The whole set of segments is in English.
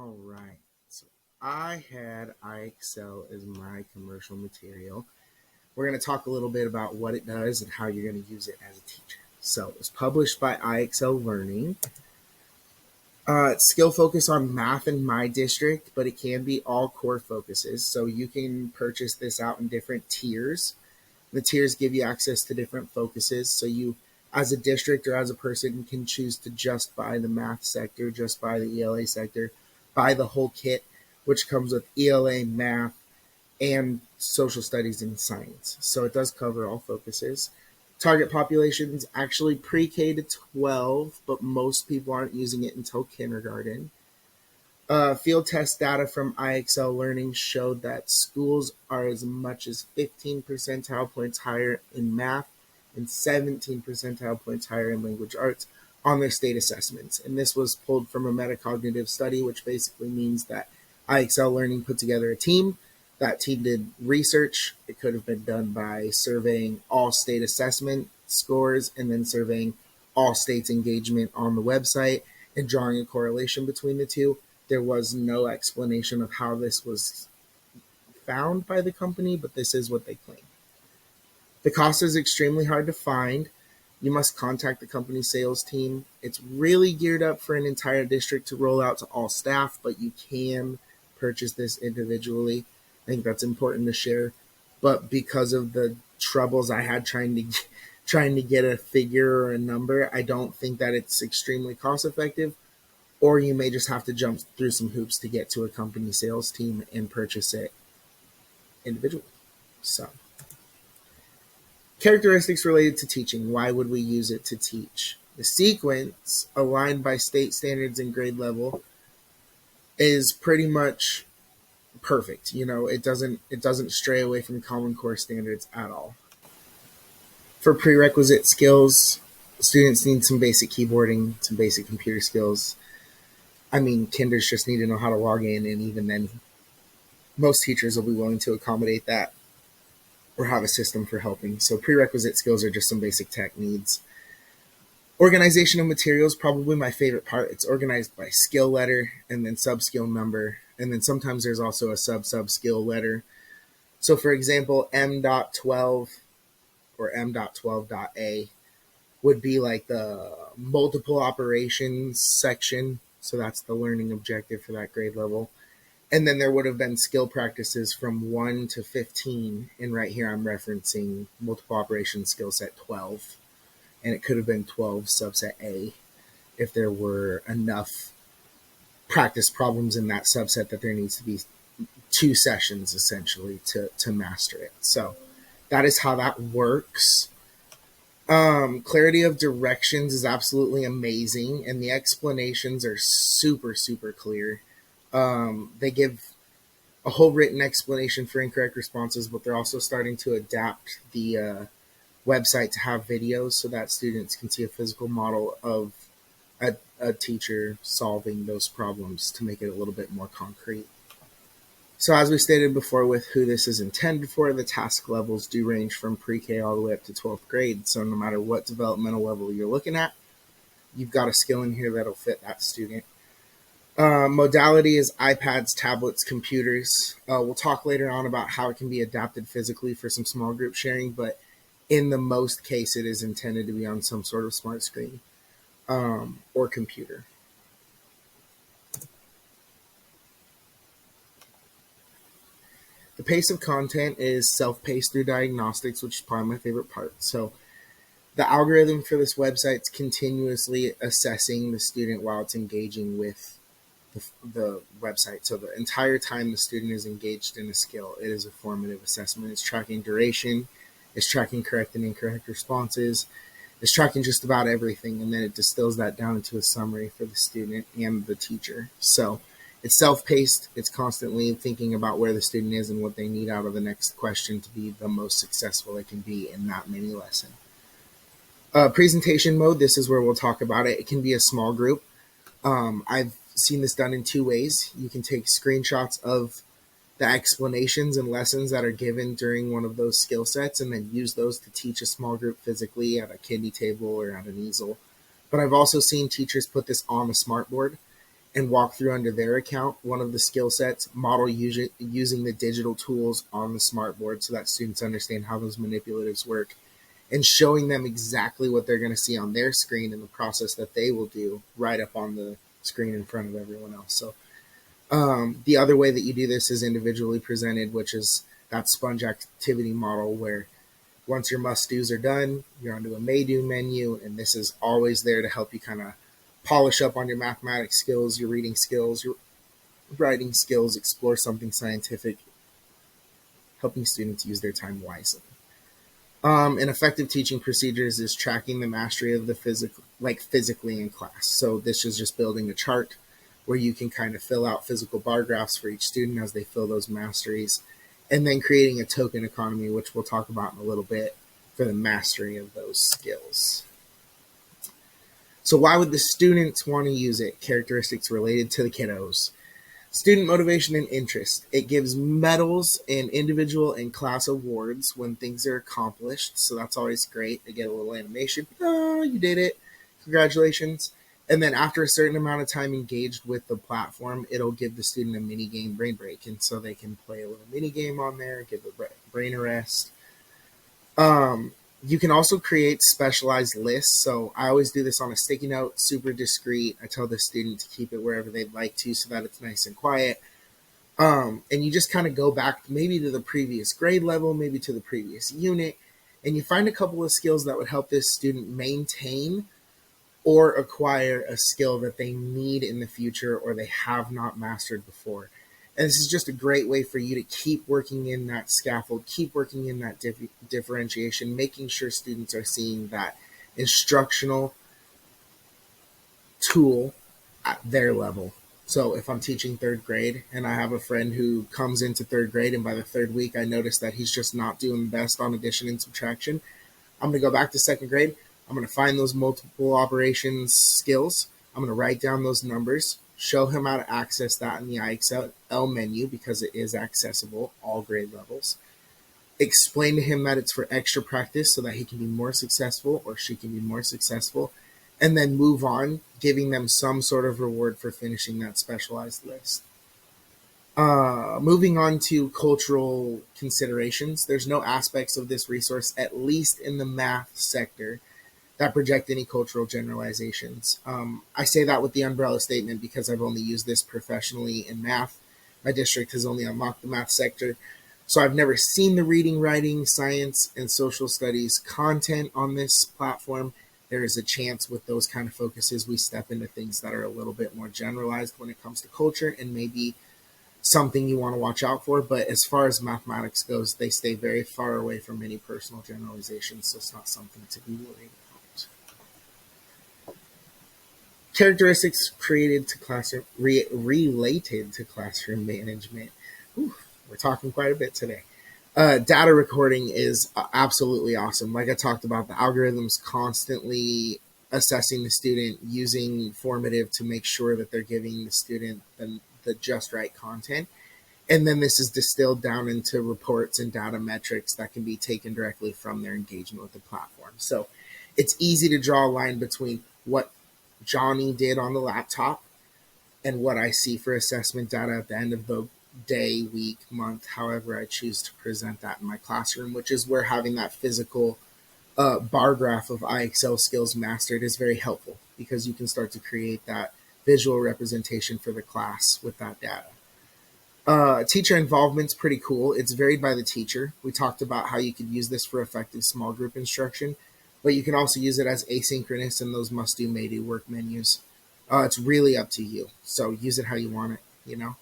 All right. So I had IXL as my commercial material. We're going to talk a little bit about what it does and how you're going to use it as a teacher. So it was published by IXL Learning. It's skill focus on math in my district, but it can be all core focuses. So you can purchase this out in different tiers. The tiers give you access to different focuses. So you, as a district or as a person, can choose to just buy the math sector, just buy the ELA sector, buy the whole kit, which comes with ELA, math, and social studies and science. So it does cover all focuses. Target population is actually pre-K to 12, but most people aren't using it until kindergarten. Field test data from IXL Learning showed that schools are as much as 15 percentile points higher in math and 17 percentile points higher in language arts on their state assessments. And this was pulled from a metacognitive study, which basically means that IXL Learning put together a team. That team did research. It could have been done by surveying all state assessment scores and then surveying all states' engagement on the website and drawing a correlation between the two. There was no explanation of how this was found by the company, but this is what they claim. The cost is extremely hard to find. You must contact the company sales team. It's really geared up for an entire district to roll out to all staff, but you can purchase this individually. I think that's important to share. But because of the troubles I had trying to get a figure or a number, I don't think that it's extremely cost effective. Or you may just have to jump through some hoops to get to a company sales team and purchase it individually. So, characteristics related to teaching. Why would we use it to teach? The sequence, aligned by state standards and grade level, is pretty much perfect. It doesn't stray away from Common Core standards at all. For prerequisite skills, students need some basic keyboarding, some basic computer skills. Kinders just need to know how to log in, and even then, most teachers will be willing to accommodate that or have a system for helping. So prerequisite skills are just some basic tech needs. Organization of materials, probably my favorite part. It's organized by skill letter and then sub-skill number. And then sometimes there's also a sub-skill letter. So for example, M.12 or M.12.A would be like the multiple operations section. So that's the learning objective for that grade level. And then there would have been skill practices from 1 to 15. And right here I'm referencing multiple operations skill set 12. And it could have been 12 subset A if there were enough practice problems in that subset that there needs to be 2 sessions essentially to master it. So that is how that works. Clarity of directions is absolutely amazing, and the explanations are super, super clear. They give a whole written explanation for incorrect responses, but they're also starting to adapt the website to have videos so that students can see a physical model of a teacher solving those problems to make it a little bit more concrete. So as we stated before with who this is intended for, the task levels do range from pre-K all the way up to 12th grade. So no matter what developmental level you're looking at, you've got a skill in here that'll fit that student. Modality is iPads, tablets, computers. We'll talk later on about how it can be adapted physically for some small group sharing, but in the most case, it is intended to be on some sort of smart screen or computer. The pace of content is self-paced through diagnostics, which is probably my favorite part. So the algorithm for this website is continuously assessing the student while it's engaging with the website. So the entire time the student is engaged in a skill, it is a formative assessment. It's tracking duration, it's tracking correct and incorrect responses, it's tracking just about everything, and then it distills that down into a summary for the student and the teacher. So it's self-paced. It's constantly thinking about where the student is and what they need out of the next question to be the most successful it can be in that mini lesson. Presentation mode, this is where we'll talk about it. It can be a small group. I've seen this done in 2 ways. You can take screenshots of the explanations and lessons that are given during one of those skill sets and then use those to teach a small group physically at a kiddie table or at an easel. But I've also seen teachers put this on a smartboard and walk through under their account one of the skill sets, model using the digital tools on the smartboard so that students understand how those manipulatives work, and showing them exactly what they're going to see on their screen and the process that they will do right up on the screen in front of everyone else. So the other way that you do this is individually presented, which is that sponge activity model where once your must-dos are done, you're onto a may-do menu, and this is always there to help you kind of polish up on your mathematics skills, your reading skills, your writing skills, explore something scientific, helping students use their time wisely. And effective teaching procedures is tracking the mastery of the physically in class. So this is just building a chart where you can kind of fill out physical bar graphs for each student as they fill those masteries, and then creating a token economy, which we'll talk about in a little bit, for the mastery of those skills. So why would the students want to use it? Characteristics related to the kiddos. Student motivation and interest. It gives medals and individual and class awards when things are accomplished. So that's always great. They get a little animation. Oh, you did it. Congratulations. And then after a certain amount of time engaged with the platform, it'll give the student a mini game brain break. And so they can play a little mini game on there, give the brain a rest. You can also create specialized lists. So I always do this on a sticky note, super discreet. I tell the student to keep it wherever they'd like to so that it's nice and quiet. And you just kind of go back maybe to the previous grade level, maybe to the previous unit, and you find a couple of skills that would help this student maintain or acquire a skill that they need in the future or they have not mastered before. And this is just a great way for you to keep working in that scaffold, keep working in that differentiation, making sure students are seeing that instructional tool at their level. So if I'm teaching third grade and I have a friend who comes into third grade and by the third week I notice that he's just not doing best on addition and subtraction, I'm going to go back to second grade. I'm going to find those multiple operations skills. I'm going to write down those numbers, show him how to access that in the IXL menu because it is accessible, all grade levels. Explain to him that it's for extra practice so that he can be more successful or she can be more successful, and then move on, giving them some sort of reward for finishing that specialized list. Moving on to cultural considerations, there's no aspects of this resource, at least in the math sector, that project any cultural generalizations. I say that with the umbrella statement because I've only used this professionally in math. My district has only unlocked the math sector. So I've never seen the reading, writing, science, and social studies content on this platform. There is a chance with those kind of focuses we step into things that are a little bit more generalized when it comes to culture and maybe something you want to watch out for. But as far as mathematics goes, they stay very far away from any personal generalizations, so it's not something to be worried about. Characteristics created to classroom related to classroom management. Ooh, we're talking quite a bit today. Data recording is absolutely awesome. Like I talked about, the algorithms constantly assessing the student, using formative to make sure that they're giving the student the just right content. And then this is distilled down into reports and data metrics that can be taken directly from their engagement with the platform. So it's easy to draw a line between what Johnny did on the laptop and what I see for assessment data at the end of the day, week, month, however I choose to present that in my classroom, which is where having that physical bar graph of IXL skills mastered is very helpful because you can start to create that visual representation for the class with that data. Teacher involvement's pretty cool. It's varied by the teacher. We talked about how you could use this for effective small group instruction, but you can also use it as asynchronous in those must-do, may-do work menus. It's really up to you. So use it how you want it, you know?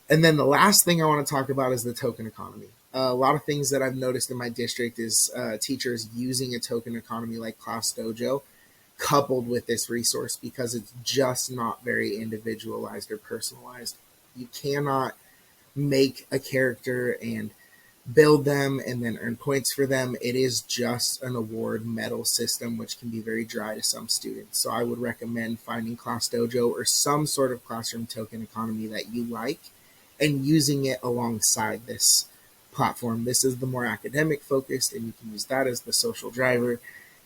And then the last thing I want to talk about is the token economy. A lot of things that I've noticed in my district is teachers using a token economy like Class Dojo coupled with this resource because it's just not very individualized or personalized. You cannot make a character and build them and then earn points for them. It is just an award medal system, which can be very dry to some students. So I would recommend finding Class Dojo or some sort of classroom token economy that you like and using it alongside this platform. This is the more academic focused, and you can use that as the social driver.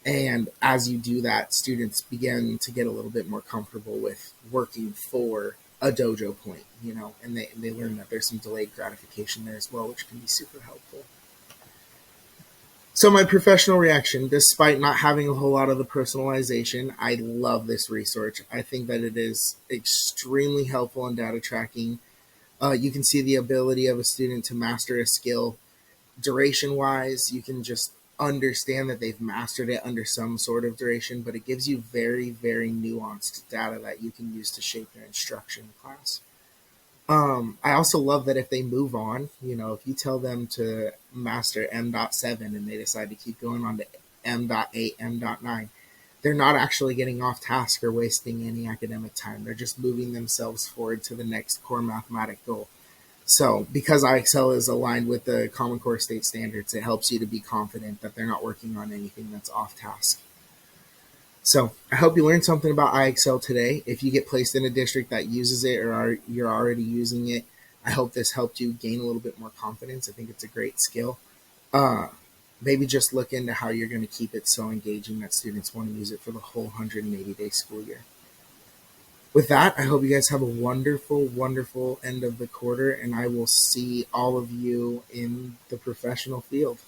And as you do that, students begin to get a little bit more comfortable with working for a dojo point, and they learn that there's some delayed gratification there as well, which can be super helpful. So my professional reaction, despite not having a whole lot of the personalization, I love this research. I think that it is extremely helpful in data tracking. You can see the ability of a student to master a skill duration wise. You can just understand that they've mastered it under some sort of duration, but it gives you very, very nuanced data that you can use to shape their instruction in class. I also love that if they move on, if you tell them to master M.7 and they decide to keep going on to M.8, M.9, they're not actually getting off task or wasting any academic time. They're just moving themselves forward to the next core mathematic goal. So because IXL is aligned with the Common Core State Standards, it helps you to be confident that they're not working on anything that's off task. So I hope you learned something about IXL today. If you get placed in a district that uses it or you're already using it, I hope this helped you gain a little bit more confidence. I think it's a great skill. Maybe just look into how you're going to keep it so engaging that students want to use it for the whole 180-day school year. With that, I hope you guys have a wonderful, wonderful end of the quarter, and I will see all of you in the professional field.